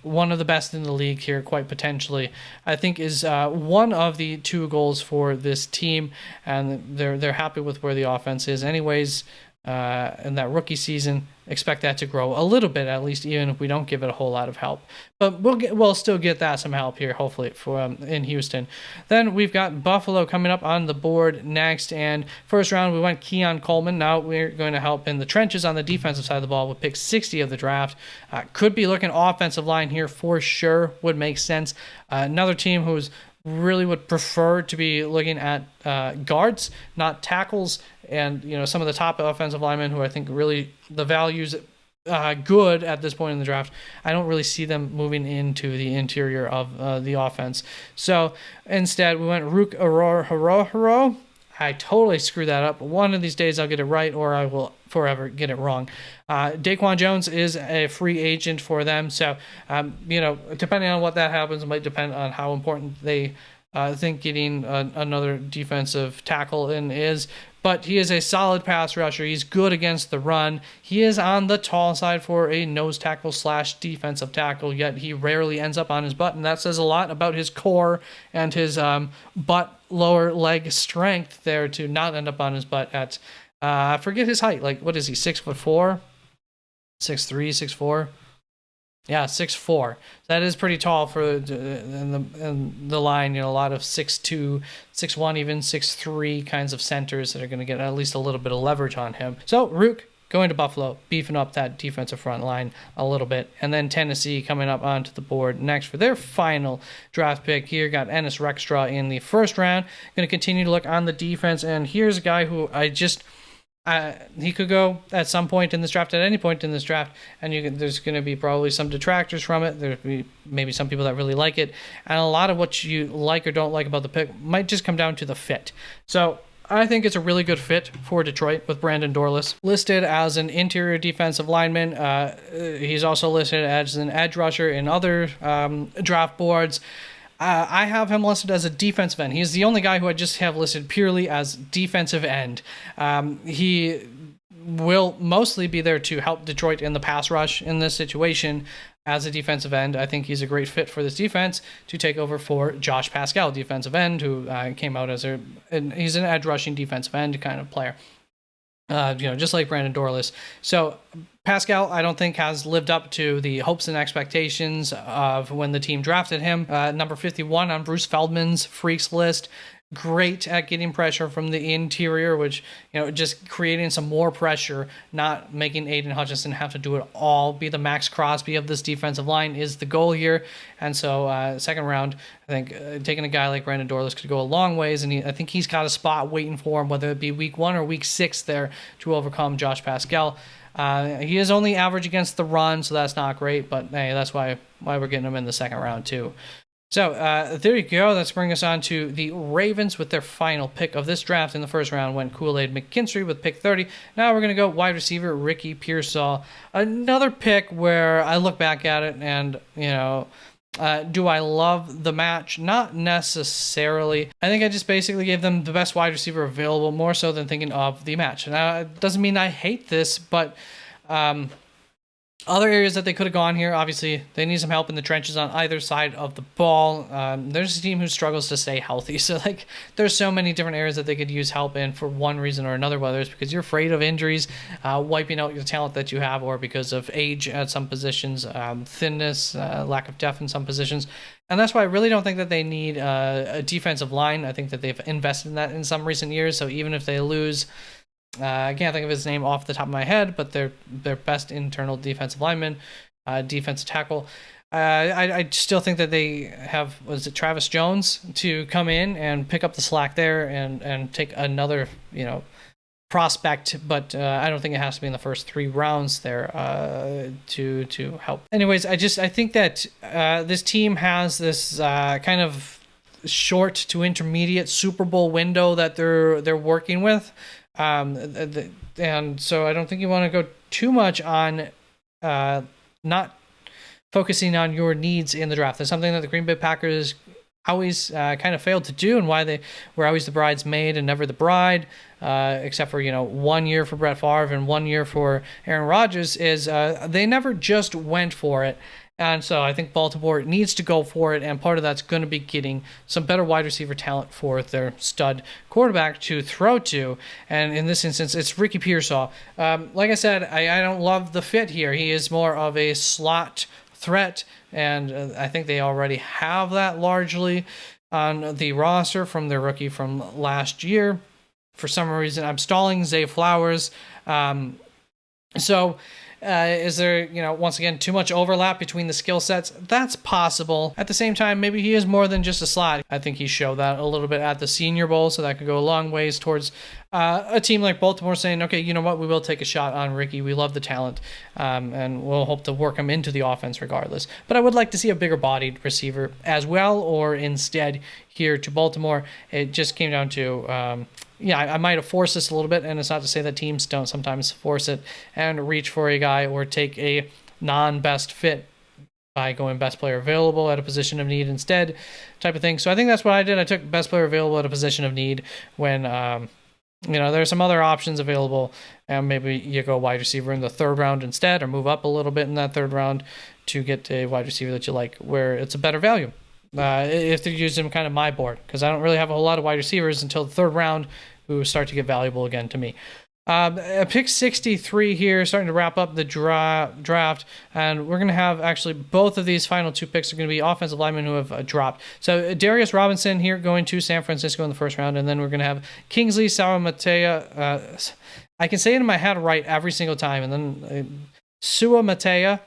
one of the best in the league here, quite potentially. I think is one of the two goals for this team, and they're happy with where the offense is. Anyways, in that rookie season, expect that to grow a little bit, at least, even if we don't give it a whole lot of help. But we'll still get that some help here, hopefully, for in Houston. Then we've got Buffalo coming up on the board next, and first round we went Keon Coleman. Now we're going to help in the trenches on the defensive side of the ball with pick 60 of the draft. Could be looking offensive line here for sure. Would make sense. Another team who's really would prefer to be looking at guards, not tackles, and some of the top offensive linemen who I think really the value's good at this point in the draft. I don't really see them moving into the interior of the offense. So instead, we went Rook Haro. I totally screwed that up. One of these days I'll get it right, or I will forever get it wrong. Daquan Jones is a free agent for them, so depending on what that happens, it might depend on how important they think getting another defensive tackle in is. But he is a solid pass rusher. He's good against the run. He is on the tall side for a nose tackle / defensive tackle, yet he rarely ends up on his butt, and that says a lot about his core and his butt lower leg strength there to not end up on his butt at I forget his height. Like, what is he, 6'4", 6'3", 6'4"? Yeah, 6'4". That is pretty tall for in the line. A lot of 6'2", 6'1", even 6'3" kinds of centers that are going to get at least a little bit of leverage on him. So Rook going to Buffalo, beefing up that defensive front line a little bit. And then Tennessee coming up onto the board next for their final draft pick here. Got Ennis Rextra in the first round. Going to continue to look on the defense. And here's a guy who he could go at some point in this draft, at any point in this draft, and there's going to be probably some detractors from it. There'll be maybe some people that really like it, and a lot of what you like or don't like about the pick might just come down to the fit. So I think it's a really good fit for Detroit with Brandon Dorlus. Listed as an interior defensive lineman. He's also listed as an edge rusher in other draft boards. I have him listed as a defensive end. He's the only guy who I just have listed purely as defensive end. He will mostly be there to help Detroit in the pass rush in this situation as a defensive end. I think he's a great fit for this defense to take over for Josh Pascal, defensive end, who came out as he's an edge rushing defensive end kind of player. Just like Brandon Dorlus. So Pascal, I don't think, has lived up to the hopes and expectations of when the team drafted him. Number 51 on Bruce Feldman's Freaks list. Great at getting pressure from the interior, which, just creating some more pressure, not making Aiden Hutchinson have to do it all. Be the Max Crosby of this defensive line is the goal here. And so second round, I think taking a guy like Brandon Dorlus could go a long ways, and I think he's got a spot waiting for him, whether it be week 1 or week 6 there to overcome Josh Pascal. He is only average against the run, so that's not great, but hey, that's why we're getting him in the second round too. So there you go. Let's bring us on to the Ravens with their final pick of this draft. In the first round went Kool-Aid McKinstry with pick 30. Now we're going to go wide receiver Ricky Pearsall. Another pick where I look back at it and, do I love the match? Not necessarily. I think I just basically gave them the best wide receiver available, more so than thinking of the match. Now, it doesn't mean I hate this, but other areas that they could have gone here, obviously, they need some help in the trenches on either side of the ball. There's a team who struggles to stay healthy. So, there's so many different areas that they could use help in for one reason or another, whether it's because you're afraid of injuries, wiping out your talent that you have, or because of age at some positions, thinness, lack of depth in some positions. And that's why I really don't think that they need a defensive line. I think that they've invested in that in some recent years. So even if they lose, I can't think of his name off the top of my head, but their best internal defensive lineman, defensive tackle. I still think that they have, was it Travis Jones, to come in and pick up the slack there and take another, prospect, but I don't think it has to be in the first 3 rounds there to help. Anyways, I think that this team has this kind of short to intermediate Super Bowl window that they're working with. And so I don't think you want to go too much on not focusing on your needs in the draft. That's something that the Green Bay Packers always kind of failed to do, and why they were always the bridesmaid and never the bride, except for 1 year for Brett Favre and 1 year for Aaron Rodgers, is they never just went for it. And so I think Baltimore needs to go for it, and part of that's going to be getting some better wide receiver talent for their stud quarterback to throw to. And in this instance, it's Ricky Pearsall. Like I said, I don't love the fit here. He is more of a slot threat, and I think they already have that largely on the roster from their rookie from last year. For some reason, I'm stalling Zay Flowers. Is there, once again, too much overlap between the skill sets? That's possible. At the same time, maybe he is more than just a slot. I think he showed that a little bit at the Senior Bowl, so that could go a long ways towards a team like Baltimore saying, okay, you know what, we will take a shot on Ricky. We love the talent, and we'll hope to work him into the offense regardless. But I would like to see a bigger-bodied receiver as well, or instead here to Baltimore. It just came down to... I might have forced this a little bit, and it's not to say that teams don't sometimes force it and reach for a guy or take a non-best fit by going best player available at a position of need instead, type of thing. So I think that's what I did. I took best player available at a position of need when, there's some other options available, and maybe you go wide receiver in the 3rd round instead, or move up a little bit in that 3rd round to get a wide receiver that you like, where it's a better value. If they're using kind of my board, because I don't really have a whole lot of wide receivers until the 3rd round who start to get valuable again to me. Pick 63 here, starting to wrap up the draft, and we're going to have actually both of these final 2 picks are going to be offensive linemen who have dropped. So Darius Robinson here going to San Francisco in the 1st round, and then we're going to have Kingsley Suamataia. I can say it in my head right every single time, and then Suamataia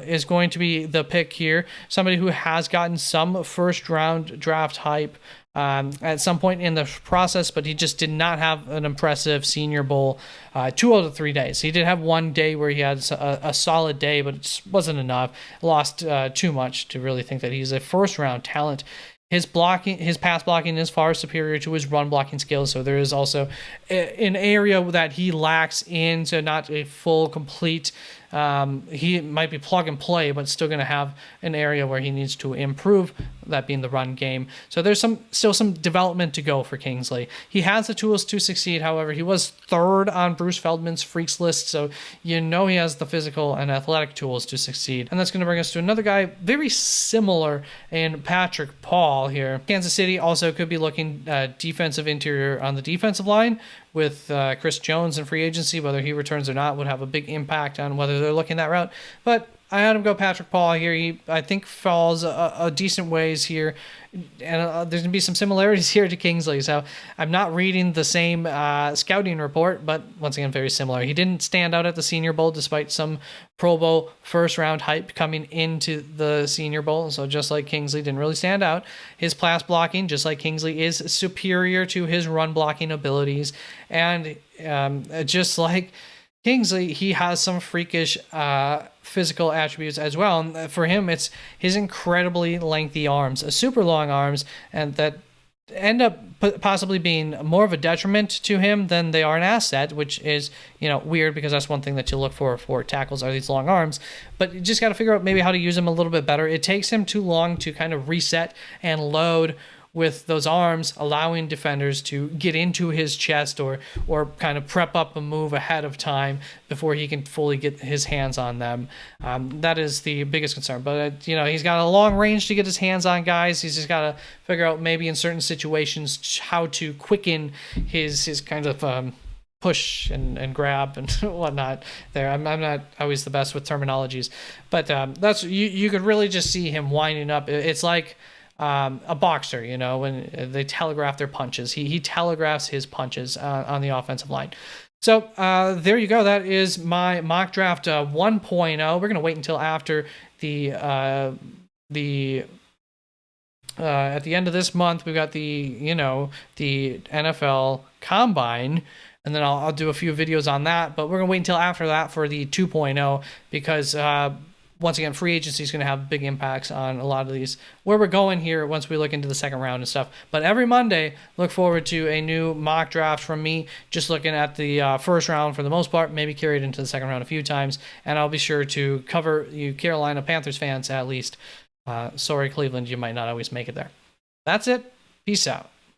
is going to be the pick here. Somebody who has gotten some 1st round draft hype at some point in the process, but he just did not have an impressive Senior Bowl 2 out of 3 days. He did have 1 day where he had a solid day, but it just wasn't enough. Lost too much to really think that he's a 1st round talent. His pass blocking is far superior to his run blocking skills, so there is also an area that he lacks in, so not a full, complete. He might be plug and play, but still going to have an area where he needs to improve, that being the run game. So there's still some development to go for Kingsley. He has the tools to succeed. However, he was 3rd on Bruce Feldman's freaks list, so he has the physical and athletic tools to succeed. And that's going to bring us to another guy very similar in Patrick Paul here. Kansas City also could be looking defensive interior on the defensive line with Chris Jones in free agency. Whether he returns or not would have a big impact on whether they're looking that route. But I had him go Patrick Paul here. He, I think, falls a decent ways here. And there's going to be some similarities here to Kingsley. So I'm not reading the same scouting report, but once again, very similar. He didn't stand out at the Senior Bowl despite some Pro Bowl 1st round hype coming into the Senior Bowl. So just like Kingsley didn't really stand out. His pass blocking, just like Kingsley, is superior to his run blocking abilities. And just like Kingsley, he has some freakish physical attributes as well. And for him, it's his incredibly lengthy arms, super long arms, and that end up possibly being more of a detriment to him than they are an asset, which is, weird because that's one thing that you look for tackles are these long arms. But you just got to figure out maybe how to use them a little bit better. It takes him too long to kind of reset and load with those arms, allowing defenders to get into his chest or kind of prep up a move ahead of time before he can fully get his hands on them. That is the biggest concern. But he's got a long range to get his hands on guys. He's just got to figure out maybe in certain situations how to quicken his kind of push and grab and whatnot there. I'm not always the best with terminologies, but that's you could really just see him winding up. It's like a boxer, when they telegraph their punches. He telegraphs his punches on the offensive line. So there you go. That is my mock draft 1.0. We're going to wait until after the at the end of this month. We've got the NFL Combine, and then I'll do a few videos on that. But we're going to wait until after that for the 2.0 because once again, free agency is going to have big impacts on a lot of these, where we're going here once we look into the second round and stuff. But every Monday, look forward to a new mock draft from me, just looking at the first round for the most part, maybe carry it into the second round a few times. And I'll be sure to cover you Carolina Panthers fans at least. Sorry, Cleveland, you might not always make it there. That's it. Peace out.